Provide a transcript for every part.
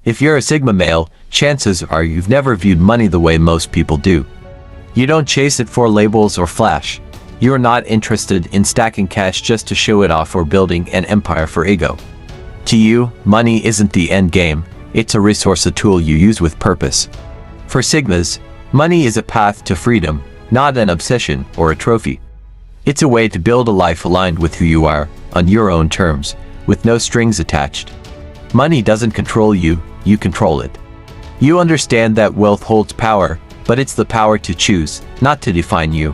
If you're a Sigma male, chances are you've never viewed money the way most people do. You don't chase it for labels or flash. You're not interested in stacking cash just to show it off or building an empire for ego. To you, money isn't the end game, it's a resource, a tool you use with purpose. For Sigmas, money is a path to freedom, not an obsession or a trophy. It's a way to build a life aligned with who you are, on your own terms, with no strings attached. Money doesn't control you, you control it. You understand that wealth holds power, but it's the power to choose, not to define you.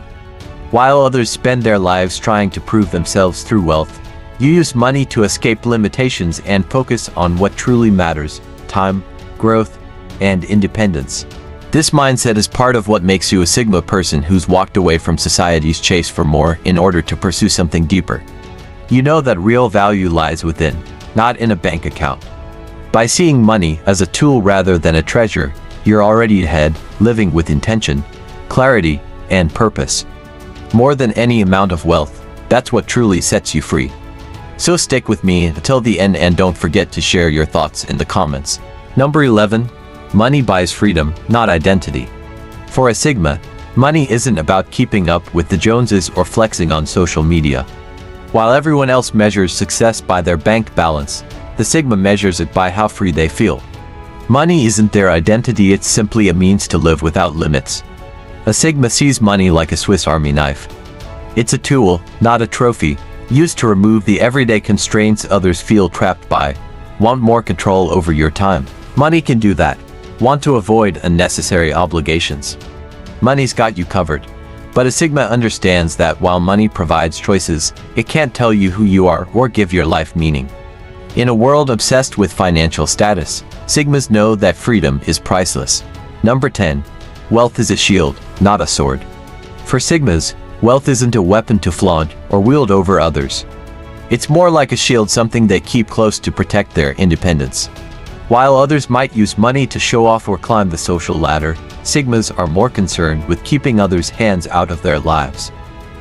While others spend their lives trying to prove themselves through wealth, you use money to escape limitations and focus on what truly matters: time, growth, and independence. This mindset is part of what makes you a Sigma person who's walked away from society's chase for more in order to pursue something deeper. You know that real value lies within, not in a bank account. By seeing money as a tool rather than a treasure, you're already ahead, living with intention, clarity, and purpose. More than any amount of wealth, that's what truly sets you free. So stick with me until the end and don't forget to share your thoughts in the comments. Number 11. Money buys freedom, not identity. For a Sigma, money isn't about keeping up with the Joneses or flexing on social media. While everyone else measures success by their bank balance, the Sigma measures it by how free they feel. Money isn't their identity, it's simply a means to live without limits. A Sigma sees money like a Swiss Army knife. It's a tool, not a trophy, used to remove the everyday constraints others feel trapped by. Want more control over your time? Money can do that. Want to avoid unnecessary obligations? Money's got you covered. But a Sigma understands that while money provides choices, it can't tell you who you are or give your life meaning. In a world obsessed with financial status, Sigmas know that freedom is priceless. Number 10. Wealth is a shield, not a sword. For Sigmas, wealth isn't a weapon to flaunt or wield over others. It's more like a shield, something they keep close to protect their independence. While others might use money to show off or climb the social ladder, Sigmas are more concerned with keeping others' hands out of their lives.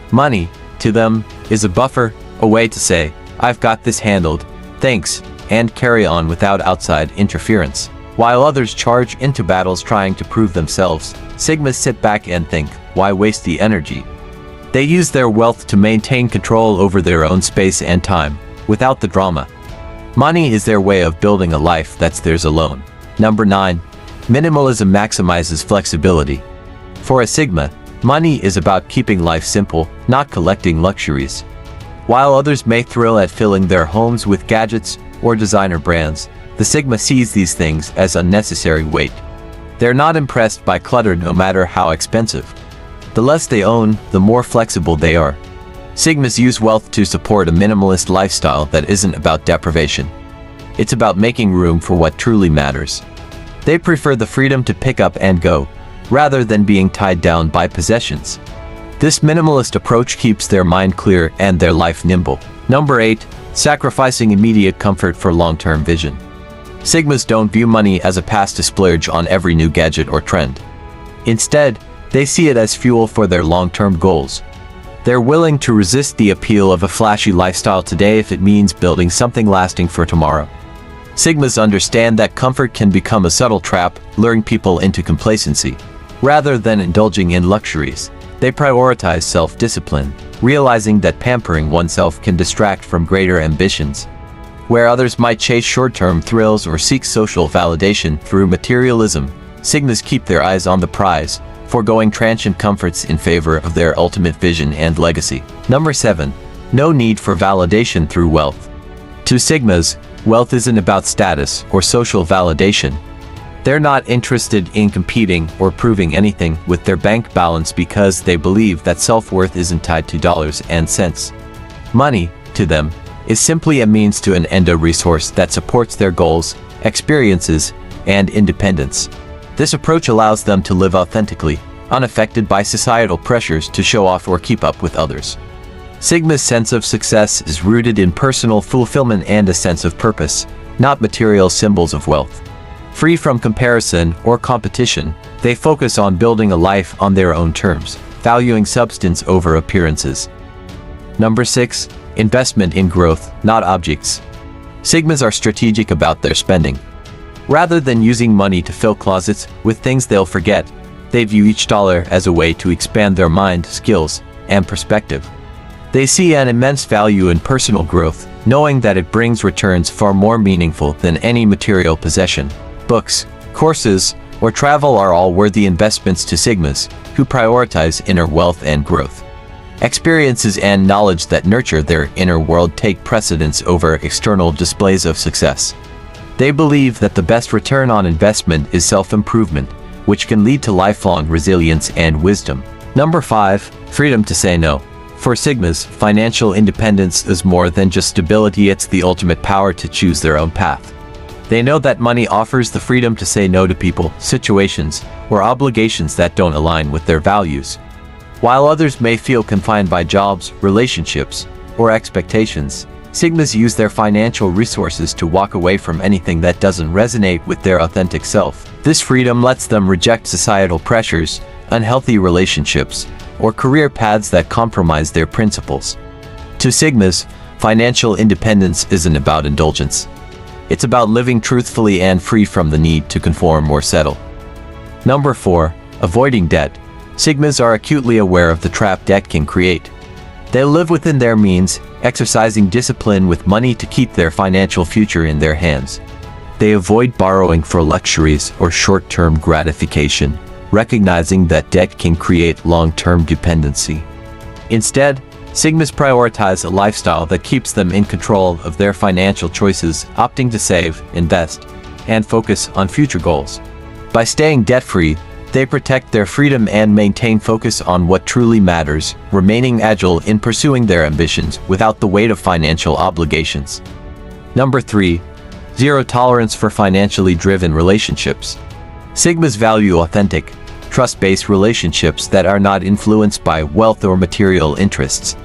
Money, to them, is a buffer, a way to say, "I've got this handled, thanks," and carry on without outside interference. While others charge into battles trying to prove themselves, Sigmas sit back and think, why waste the energy? They use their wealth to maintain control over their own space and time, without the drama. Money is their way of building a life that's theirs alone. Number 9. Minimalism maximizes flexibility. For a Sigma, money is about keeping life simple, not collecting luxuries. While others may thrill at filling their homes with gadgets or designer brands, the Sigma sees these things as unnecessary weight. They're not impressed by clutter no matter how expensive. The less they own, the more flexible they are. Sigmas use wealth to support a minimalist lifestyle that isn't about deprivation. It's about making room for what truly matters. They prefer the freedom to pick up and go, rather than being tied down by possessions. This minimalist approach keeps their mind clear and their life nimble. Number 8. Sacrificing immediate comfort for long-term vision. Sigmas don't view money as a pass to splurge on every new gadget or trend. Instead, they see it as fuel for their long-term goals. They're willing to resist the appeal of a flashy lifestyle today if it means building something lasting for tomorrow. Sigmas understand that comfort can become a subtle trap, luring people into complacency. Rather than indulging in luxuries, they prioritize self-discipline, realizing that pampering oneself can distract from greater ambitions. Where others might chase short-term thrills or seek social validation through materialism, Sigmas keep their eyes on the prize, foregoing transient comforts in favor of their ultimate vision and legacy. Number 7. No need for validation through wealth. To Sigmas, wealth isn't about status or social validation. They're not interested in competing or proving anything with their bank balance because they believe that self-worth isn't tied to dollars and cents. Money, to them, is simply a means to an end, a resource that supports their goals, experiences, and independence. This approach allows them to live authentically, unaffected by societal pressures to show off or keep up with others. Sigma's sense of success is rooted in personal fulfillment and a sense of purpose, not material symbols of wealth. Free from comparison or competition, they focus on building a life on their own terms, valuing substance over appearances. Number 6. Investment in growth, not objects. Sigmas are strategic about their spending. Rather than using money to fill closets with things they'll forget, they view each dollar as a way to expand their mind, skills, and perspective. They see an immense value in personal growth, knowing that it brings returns far more meaningful than any material possession. Books, courses, or travel are all worthy investments to Sigmas, who prioritize inner wealth and growth. Experiences and knowledge that nurture their inner world take precedence over external displays of success. They believe that the best return on investment is self-improvement, which can lead to lifelong resilience and wisdom. Number 5. Freedom to say no. For Sigmas, financial independence is more than just stability, it's the ultimate power to choose their own path. They know that money offers the freedom to say no to people, situations, or obligations that don't align with their values. While others may feel confined by jobs, relationships, or expectations, Sigmas use their financial resources to walk away from anything that doesn't resonate with their authentic self. This freedom lets them reject societal pressures, unhealthy relationships, or career paths that compromise their principles. To Sigmas, financial independence isn't about indulgence. It's about living truthfully and free from the need to conform or settle. Number 4. Avoiding debt. Sigmas are acutely aware of the trap debt can create. They live within their means, exercising discipline with money to keep their financial future in their hands. They avoid borrowing for luxuries or short-term gratification, recognizing that debt can create long-term dependency. Instead, Sigmas prioritize a lifestyle that keeps them in control of their financial choices, opting to save, invest, and focus on future goals. By staying debt-free, they protect their freedom and maintain focus on what truly matters, remaining agile in pursuing their ambitions without the weight of financial obligations. Number 3. Zero tolerance for financially driven relationships. Sigmas value authentic, trust-based relationships that are not influenced by wealth or material interests.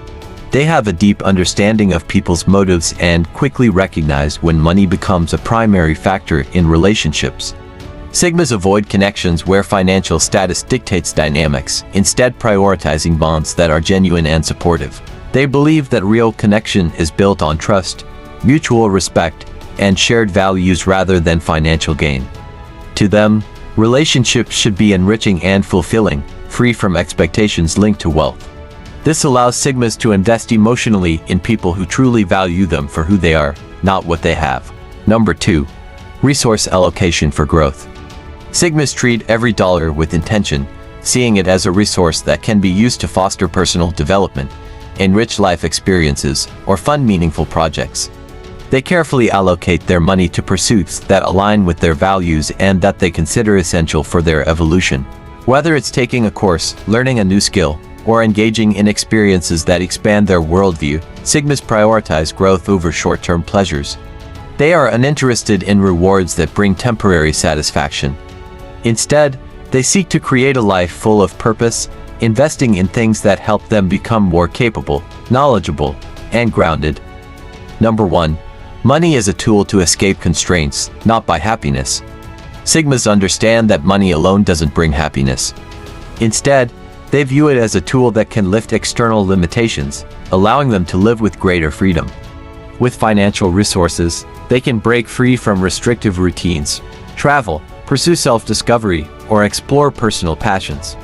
They have a deep understanding of people's motives and quickly recognize when money becomes a primary factor in relationships. Sigmas avoid connections where financial status dictates dynamics, instead prioritizing bonds that are genuine and supportive. They believe that real connection is built on trust, mutual respect, and shared values rather than financial gain. To them, relationships should be enriching and fulfilling, free from expectations linked to wealth. This allows Sigmas to invest emotionally in people who truly value them for who they are, not what they have. Number 2. Resource allocation for growth. Sigmas treat every dollar with intention, seeing it as a resource that can be used to foster personal development, enrich life experiences, or fund meaningful projects. They carefully allocate their money to pursuits that align with their values and that they consider essential for their evolution. Whether it's taking a course, learning a new skill, or engaging in experiences that expand their worldview, Sigmas prioritize growth over short-term pleasures. They are uninterested in rewards that bring temporary satisfaction. Instead, they seek to create a life full of purpose, investing in things that help them become more capable, knowledgeable, and grounded. Number 1. Money is a tool to escape constraints, not by happiness. Sigmas understand that money alone doesn't bring happiness. Instead, they view it as a tool that can lift external limitations, allowing them to live with greater freedom. With financial resources, they can break free from restrictive routines, travel, pursue self-discovery, or explore personal passions.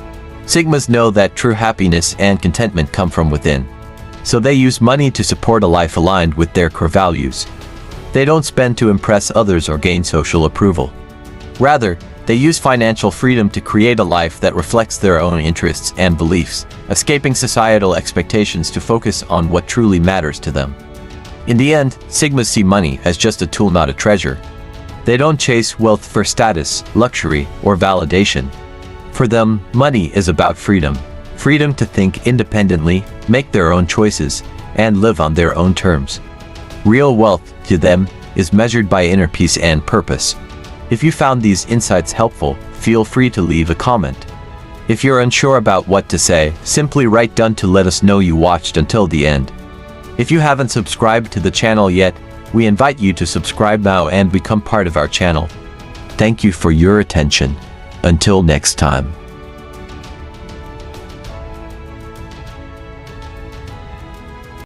Sigmas know that true happiness and contentment come from within, so they use money to support a life aligned with their core values. They don't spend to impress others or gain social approval. Rather, they use financial freedom to create a life that reflects their own interests and beliefs, escaping societal expectations to focus on what truly matters to them. In the end, Sigmas see money as just a tool, not a treasure. They don't chase wealth for status, luxury, or validation. For them, money is about freedom. Freedom to think independently, make their own choices, and live on their own terms. Real wealth, to them, is measured by inner peace and purpose. If you found these insights helpful, feel free to leave a comment. If you're unsure about what to say, simply write "done" to let us know you watched until the end. If you haven't subscribed to the channel yet, we invite you to subscribe now and become part of our channel. Thank you for your attention. Until next time.